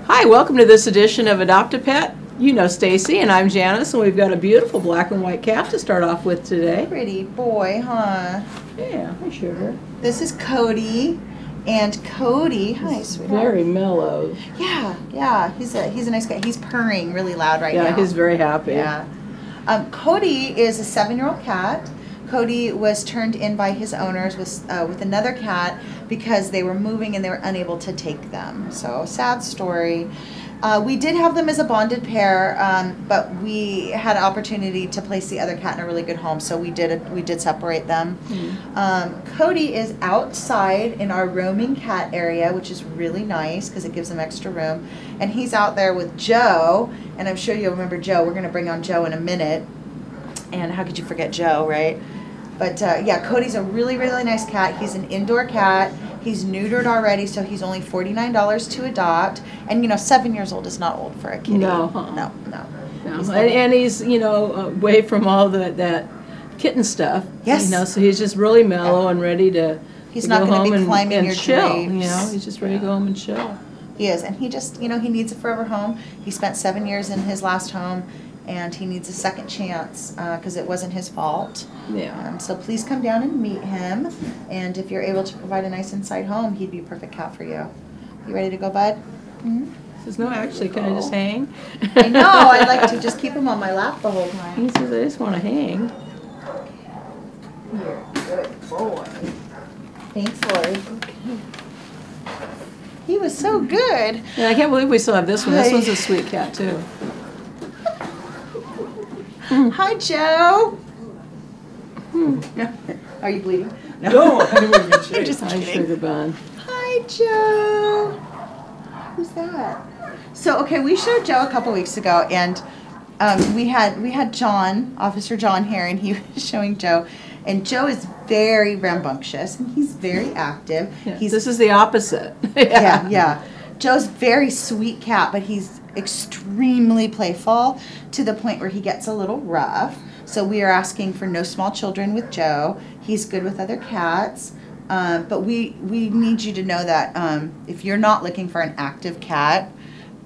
Hi, welcome to this edition of Adopt-A-Pet. You know Stacy, and I'm Janice, and we've got a beautiful black and white cat to start off with today. Pretty boy, huh? Yeah, hi, sugar. This is Cody, and Cody, hi, sweetheart. Very mellow. Yeah, he's a nice guy. He's purring really loud right now. Yeah, he's very happy. Yeah. Cody is a 7-year-old cat. Cody was turned in by his owners with another cat because they were moving and they were unable to take them. So, sad story. We did have them as a bonded pair, but we had an opportunity to place the other cat in a really good home, so we did separate them. Cody is outside in our roaming cat area, which is really nice because it gives them extra room. And he's out there with Joe, and I'm sure you'll remember Joe. We're going to bring on Joe in a minute. And how could you forget Joe, right? But yeah, Cody's a really, really nice cat. He's an indoor cat. He's neutered already, so he's only $49 to adopt. And, you know, 7 years old is not old for a kitty. No. No. And he's, you know, away from all that kitten stuff. Yes. You know, so he's just really mellow and ready to He's not going to be climbing and your chill. drapes. You know, he's just ready to go home and chill. He is. And he just, you know, he needs a forever home. He spent 7 years in his last home, and he needs a second chance because it wasn't his fault. Yeah. So please come down and meet him, and if you're able to provide a nice inside home, he'd be a perfect cat for you. You ready to go, bud? Mm-hmm. Says, no, actually, can I just hang? I know. I'd like to just keep him on my lap the whole time. He says, I just want to hang. You're a good boy. Thanks, Lori. Okay. He was so good. Yeah, I can't believe we still have this one. This one's a sweet cat, too. Hi, Joe. Are you bleeding? No, I didn't even You're just Hi, kidding. sugar bun. Hi, Joe. Who's that? So, okay, we showed Joe a couple weeks ago, and we had John, Officer John here, and he was showing Joe. And Joe is very rambunctious, and he's very active. Yeah, this is the opposite. Yeah. Joe's very sweet cat, but he's extremely playful to the point where he gets a little rough. So we are asking for no small children with Joe. He's good with other cats. But we need you to know that if you're not looking for an active cat,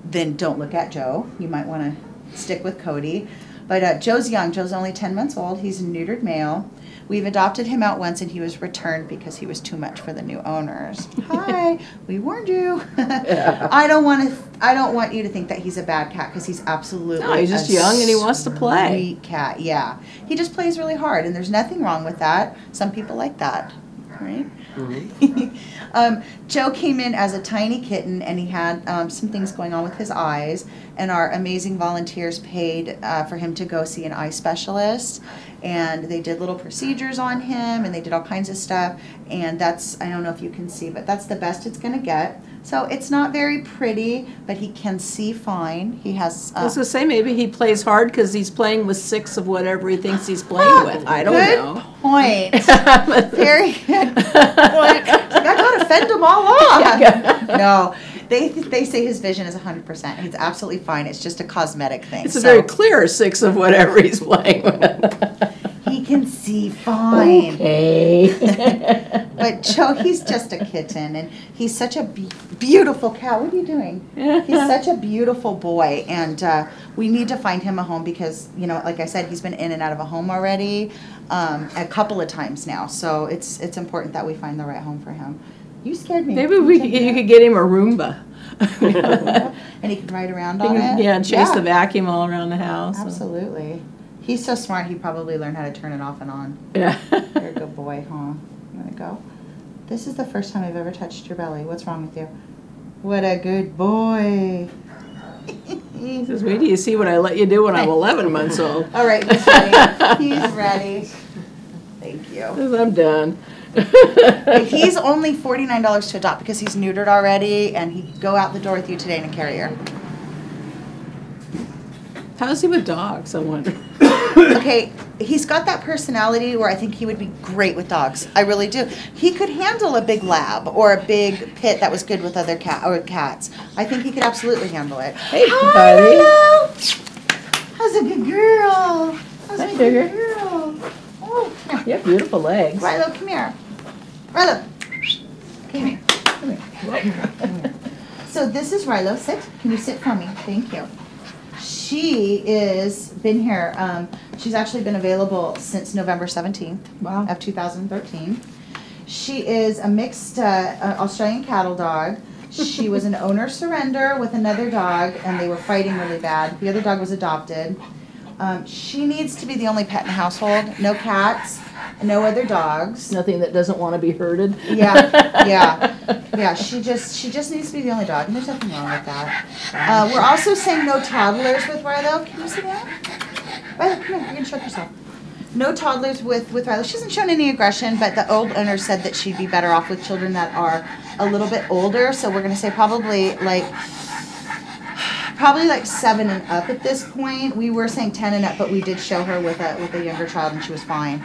then don't look at Joe. You might want to stick with Cody. But Joe's young. Joe's only 10 months old. He's a neutered male. We've adopted him out once, and he was returned because he was too much for the new owners. Hi, we warned you. Yeah. I don't want you to think that he's a bad cat because he's absolutely. No, he's just young and he wants to play. Sweet cat, yeah. He just plays really hard, and there's nothing wrong with that. Some people like that, right? Mm-hmm. Joe came in as a tiny kitten, and he had some things going on with his eyes, and our amazing volunteers paid for him to go see an eye specialist, and they did little procedures on him, and they did all kinds of stuff, and that's, I don't know if you can see, but that's the best it's going to get. So it's not very pretty, but he can see fine. He has... I was going to say, maybe he plays hard because he's playing with 6 of whatever he thinks he's playing with. I don't know. Good point. Very good point. I got to fend them all off. No, they say his vision is 100%. He's absolutely fine. It's just a cosmetic thing. It's a very clear 6 of whatever he's playing with. He can see fine. Okay. But Joe, he's just a kitten, and he's such a beautiful cat. What are you doing? He's such a beautiful boy, and we need to find him a home because, you know, like I said, he's been in and out of a home already a couple of times now. So it's important that we find the right home for him. You scared me. Maybe you could get him a Roomba. And he can ride around on it? Yeah, and chase the vacuum all around the house. Absolutely. He's so smart, he probably learned how to turn it off and on. Yeah. You're a good boy, huh? You want to go? This is the first time I've ever touched your belly. What's wrong with you? What a good boy. He says, wait till you see what I let you do when I'm 11 months old. All right, he's ready. He's ready. Thank you. I'm done. He's only $49 to adopt because he's neutered already, and he'd go out the door with you today in a carrier. How's he with dogs, I wonder? Okay, he's got that personality where I think he would be great with dogs. I really do. He could handle a big lab or a big pit that was good with other cats. I think he could absolutely handle it. Hey, buddy. Hello. How's a good girl? How's a good girl? Oh, come here. You have beautiful legs. Rilo, come here. Rilo. Come here. Come here. So so this is Rilo. Sit. Can you sit for me? Thank you. She is been here. She's actually been available since November 17th of 2013. She is a mixed Australian cattle dog. She was an owner surrender with another dog, and they were fighting really bad. The other dog was adopted. She needs to be the only pet in the household. No cats, no other dogs. Nothing that doesn't want to be herded. Yeah. She just needs to be the only dog, and there's nothing wrong with that. We're also saying no toddlers with Rilo. Can you see that? Rilo, come here. You're gonna choke yourself. No toddlers with Rilo. She hasn't shown any aggression, but the old owner said that she'd be better off with children that are a little bit older. So we're gonna say probably like 7 and up at this point. We were saying 10 and up, but we did show her with a younger child, and she was fine.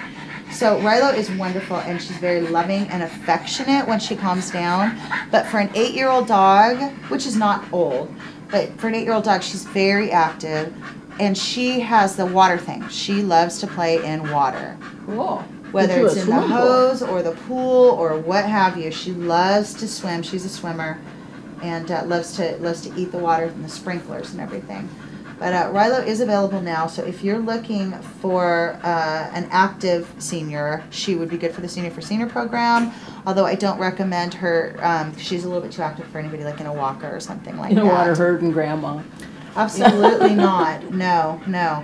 So Rilo is wonderful, and she's very loving and affectionate when she calms down. But for an 8-year-old dog, which is not old, but for an 8-year-old dog, she's very active, and she has the water thing. She loves to play in water. Cool. Whether it's in the hose or the pool or what have you, she loves to swim. She's a swimmer, and loves to eat the water and the sprinklers and everything. But Rilo is available now, so if you're looking for an active senior, she would be good for the Senior for Senior program, although I don't recommend her, she's a little bit too active for anybody like in a walker or something like that. In a water herd and grandma. Absolutely not. No.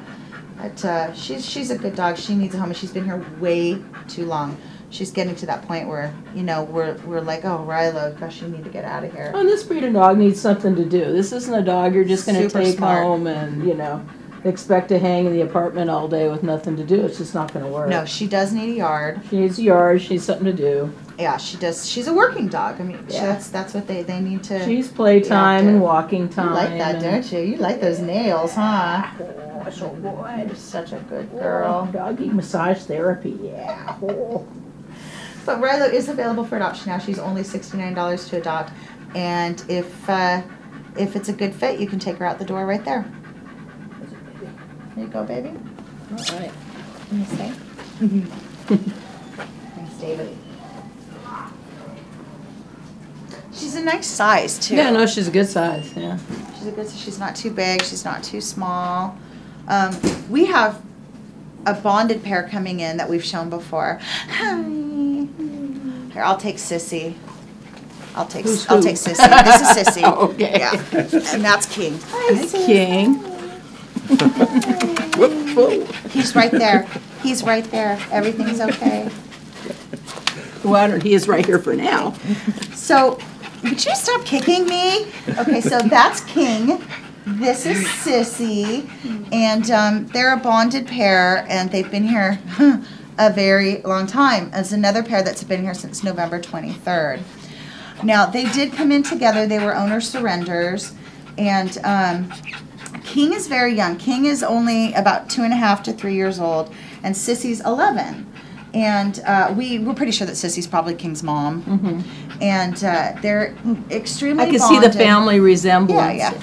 But she's a good dog. She needs a home, and she's been here way too long. She's getting to that point where, you know, we're like, oh, Rilo, gosh, you need to get out of here. Oh, this breed of dog needs something to do. This isn't a dog you're just going to take smart. home and, you know, expect to hang in the apartment all day with nothing to do. It's just not going to work. No, she does need a yard. She needs a yard. She needs something to do. Yeah, she does. She's a working dog. I mean, that's what they need to. She's playtime and walking time. You like that, don't you? You like those nails, huh? Oh, so good. You're such a good girl. Oh, doggy massage therapy, yeah. Oh. But Rilo is available for adoption now. She's only $69 to adopt, and if it's a good fit, you can take her out the door right there. There you go, baby. All right. Can you stay? Thanks, David. She's a nice size too. Yeah, no, she's a good size. Yeah. She's not too big. She's not too small. We have a bonded pair coming in that we've shown before. Hi. Here, I'll take Sissy. I'll take Sissy. This is Sissy. Okay. Yeah. And that's King. Hi, King. He's right there. He's right there. Everything's okay. Well, he is right here for now. So, would you stop kicking me? Okay, so that's King. This is Sissy. And they're a bonded pair, and they've been here a very long time. There's another pair that's been here since November 23rd. Now, they did come in together. They were owner surrenders. And King is very young. King is only about 2.5 to 3 years old, and Sissy's 11. And we're pretty sure that Sissy's probably King's mom. Mm-hmm. And they're extremely bonded. I can see the family resemblance. Yeah.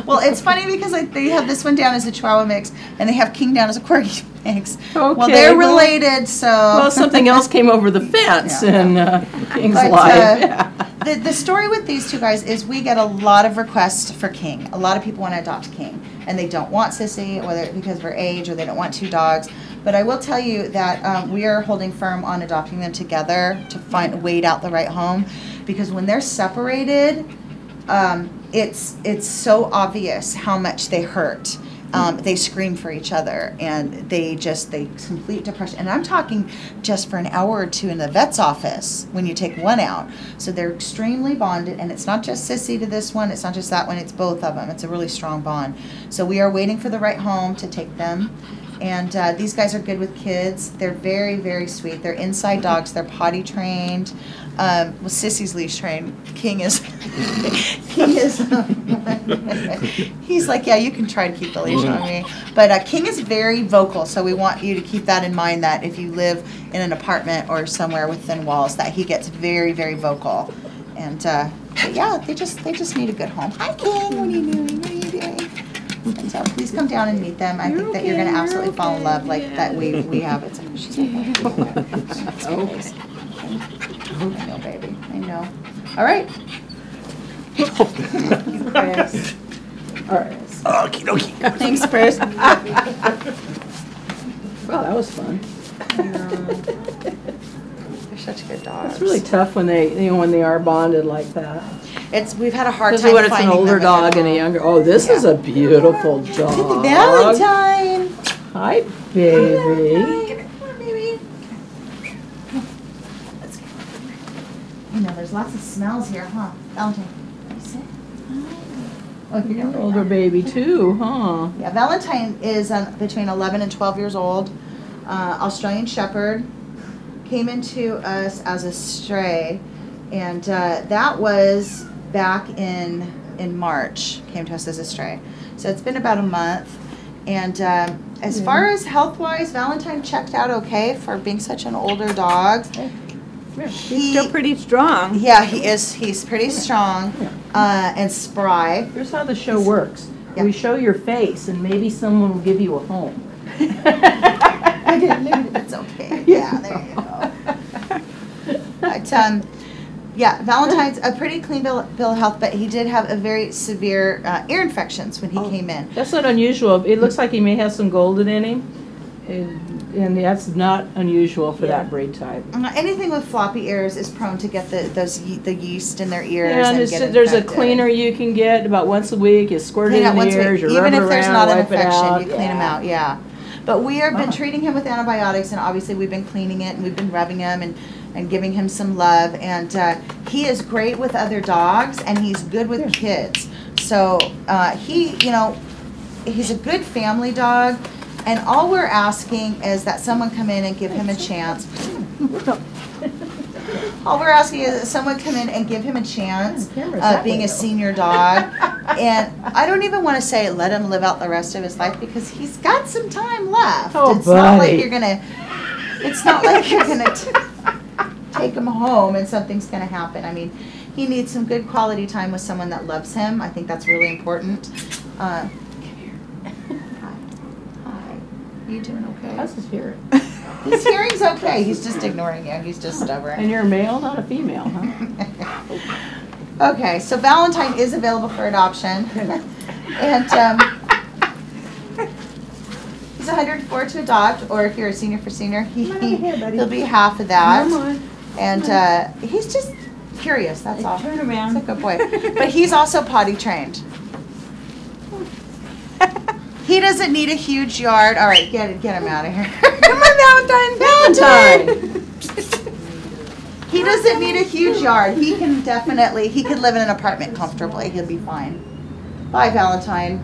Well, it's funny because they have this one down as a Chihuahua mix, and they have King down as a Corgi mix. Okay, well, they're related, so... Well, something else came over the fence in King's life. The story with these two guys is we get a lot of requests for King. A lot of people want to adopt King, and they don't want Sissy, whether because of her age or they don't want 2 dogs. But I will tell you that we are holding firm on adopting them together to wait out the right home, because when they're separated, it's so obvious how much they hurt. They scream for each other, and they complete depression. And I'm talking just for an hour or 2 in the vet's office when you take one out. So they're extremely bonded, and it's not just Sissy to this one, it's not just that one, it's both of them. It's a really strong bond. So we are waiting for the right home to take them. And these guys are good with kids. They're very, very sweet. They're inside dogs. They're potty trained. Well, Sissy's leash trained. King is, he's like, yeah, you can try to keep the leash on me. But King is very vocal, so we want you to keep that in mind, that if you live in an apartment or somewhere within walls, that he gets very, very vocal. And but yeah, they just need a good home. Hi, King. What are you doing? What are you doing? And so please come down and meet them. I think that you're going to absolutely fall in love like that we have. It's like, she's okay. I know, baby. I know. All right. Press. All right. Okie dokie. Thanks, Chris. Well, that was fun. They're such good dogs. It's really tough when when they are bonded like that. We've had a hard time Especially when it's an finding older them dog and a younger. Oh, this is a beautiful dog. Valentine. Hi, baby. Come on, baby. Let's go. You know, there's lots of smells here, huh? Valentine. You sit. Oh, you're an older baby too, huh? Yeah, Valentine is between 11 and 12 years old. Australian Shepherd. Came into us as a stray, and that was back in March. Came to us as a stray. So it's been about a month. And as far as health-wise, Valentine checked out okay for being such an older dog. He's still pretty strong. Yeah, he is. He's pretty strong and spry. Here's how the show works. Yeah. We show your face, and maybe someone will give you a home. It's okay. Yeah, there you go. But yeah, Valentine's a pretty clean bill of health, but he did have a very severe ear infections when he came in. That's not unusual. It looks like he may have some golden in him, and that's not unusual for that breed type. Anything with floppy ears is prone to get the yeast in their ears. Yeah, and there's a cleaner you can get about once a week. You squirt it in the ears, you rub even it if there's around, not an wipe it infection, out. you clean them out. Yeah. But we have been treating him with antibiotics, and obviously we've been cleaning it, and we've been rubbing him and giving him some love. And he is great with other dogs, and he's good with kids. So he's a good family dog, and all we're asking is that someone come in and give him a chance. All we're asking is that someone come in and give him a chance being a senior dog. And I don't even want to say let him live out the rest of his life, because he's got some time left. Oh, it's not like you're gonna. It's not like you're gonna take him home and something's gonna happen. I mean, he needs some good quality time with someone that loves him. I think that's really important. Come here. Hi. Are you doing okay? How's his hearing? His hearing's okay. He's just ignoring you. He's just stubborn. And you're a male, not a female, huh? Okay, so Valentine is available for adoption. And he's $104 to adopt, or if you're a senior for senior, he'll be half of that. And he's just curious, that's all. Turn around. He's a good boy. But he's also potty trained. He doesn't need a huge yard. All right, get him out of here. Come on, Valentine. He doesn't need a huge yard. He can live in an apartment comfortably. He'll be fine. Bye, Valentine.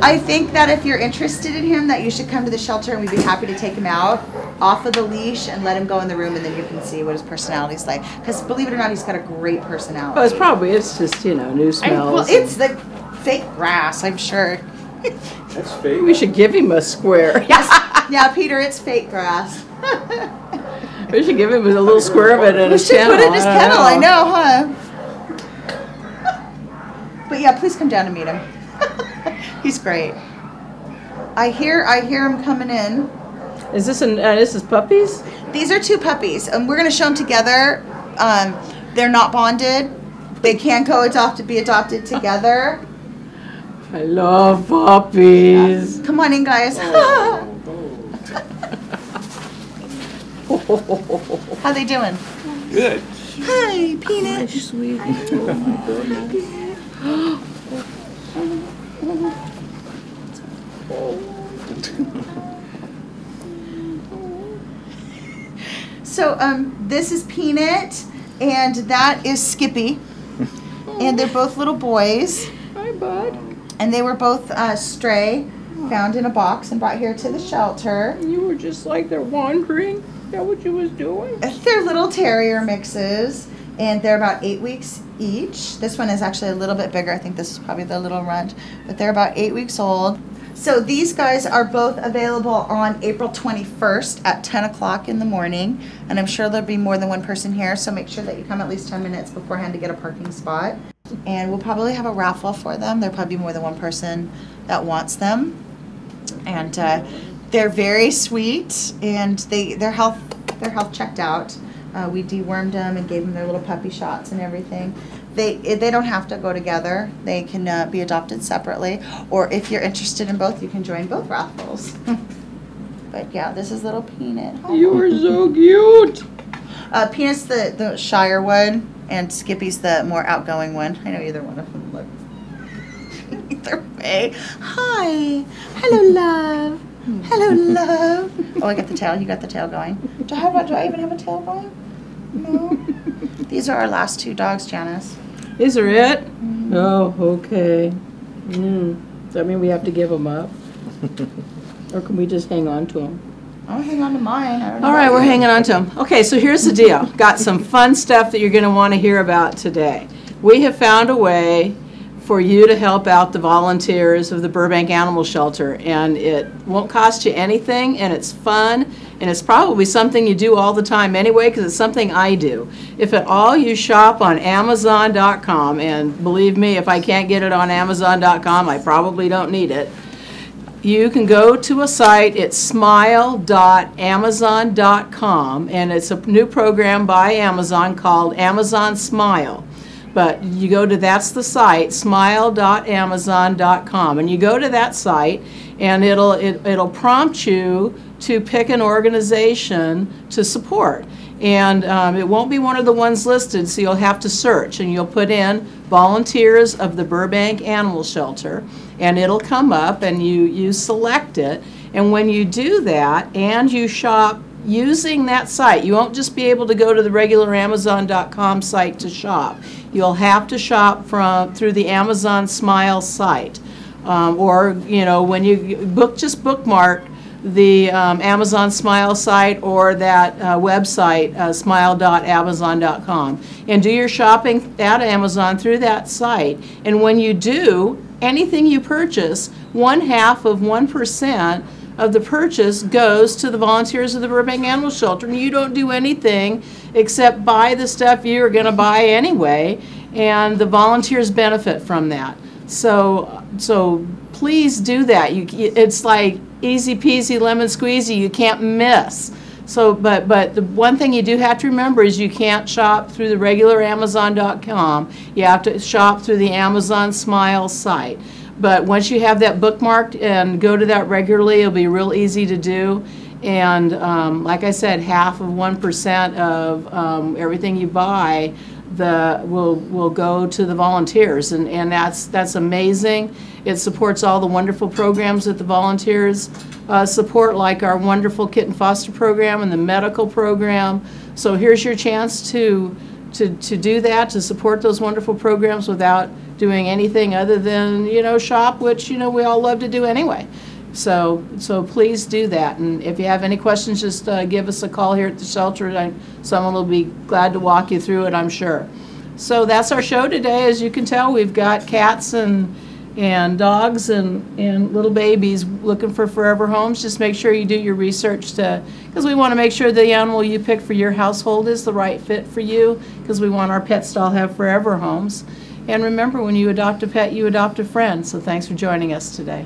I think that if you're interested in him, that you should come to the shelter, and we'd be happy to take him out off of the leash and let him go in the room, and then you can see what his personality's like. Because believe it or not, he's got a great personality. Well, it's just, new smells. Well, it's the fake grass, I'm sure. That's fake. We should give him a square. Yes. Yeah, Peter, it's fake grass. We should give him a little square of it in his kennel. Put it in his kennel, I know, huh? But yeah, please come down and meet him. He's great. I hear him coming in. Is this this is puppies? These are two puppies, and we're gonna show them together. They're not bonded. They can be adopted together. I love puppies. Come on in, guys. How they doing? Good. Hi, Peanut. Sweet. So this is Peanut, and that is Skippy, and they're both little boys. Hi, bud. And they were both stray, found in a box and brought here to the shelter. You were just like they're wandering. Is that what you was doing? They're little terrier mixes, and they're about 8 weeks each. This one is actually a little bit bigger. I think this is probably the little runt, but they're about 8 weeks old. So these guys are both available on April 21st at 10 o'clock in the morning, and I'm sure there'll be more than one person here, so make sure that you come at least 10 minutes beforehand to get a parking spot. And we'll probably have a raffle for them. There'll probably be more than one person that wants them. And they're very sweet, and their health checked out. We dewormed them and gave them their little puppy shots and everything. They don't have to go together. They can be adopted separately. Or if you're interested in both, you can join both raffles. But yeah, this is little Peanut. Hi. You are so cute. Peanut's the shyer one, and Skippy's the more outgoing one. I know either one of them. Look. Either way. Hi. Hello, love. Hello, love. Oh, I got the tail. You got the tail going. Do I even have a tail going? No. These are our last 2 dogs, Janice. Is there it? Oh, okay. Does that mean we have to give them up? Or can we just hang on to them? I'll hang on to mine. I don't know All right, about we're you. hanging on to them. Okay, so here's the deal. Got some fun stuff that you're going to want to hear about today. We have found a way for you to help out the volunteers of the Burbank Animal Shelter, and it won't cost you anything, and it's fun, and it's probably something you do all the time anyway, because it's something I do. If at all you shop on Amazon.com, and believe me, if I can't get it on Amazon.com, I probably don't need it. You can go to a site, it's smile.amazon.com, and it's a new program by Amazon called Amazon Smile. But you go to, that's the site, smile.amazon.com, and you go to that site, and it'll prompt you to pick an organization to support. And it won't be one of the ones listed, so you'll have to search, and you'll put in Volunteers of the Burbank Animal Shelter, and it'll come up, and you select it. And when you do that, and you shop using that site, you won't just be able to go to the regular Amazon.com site to shop. You'll have to shop through the Amazon Smile site, or when you just bookmark the Amazon Smile site or that website, smile.amazon.com, and do your shopping at Amazon through that site. And when you do, anything you purchase, 0.5% of the purchase goes to the Volunteers of the Burbank Animal Shelter, and you don't do anything except buy the stuff you're going to buy anyway, and the volunteers benefit from that. So please do that. It's like easy peasy lemon squeezy. You can't miss. So, but the one thing you do have to remember is you can't shop through the regular Amazon.com. You have to shop through the Amazon Smile site. But once you have that bookmarked and go to that regularly, it'll be real easy to do. And like I said, 0.5% of everything you buy will go to the volunteers, and that's amazing. It supports all the wonderful programs that the volunteers support, like our wonderful kitten foster program and the medical program. So here's your chance to do that, to support those wonderful programs without doing anything other than shop, which we all love to do anyway. So please do that. And if you have any questions, just give us a call here at the shelter. Someone will be glad to walk you through it, I'm sure. So that's our show today. As you can tell, we've got cats and dogs and little babies looking for forever homes. Just make sure you do your research, because we want to make sure the animal you pick for your household is the right fit for you, because we want our pets to all have forever homes. And remember, when you adopt a pet, you adopt a friend. So thanks for joining us today.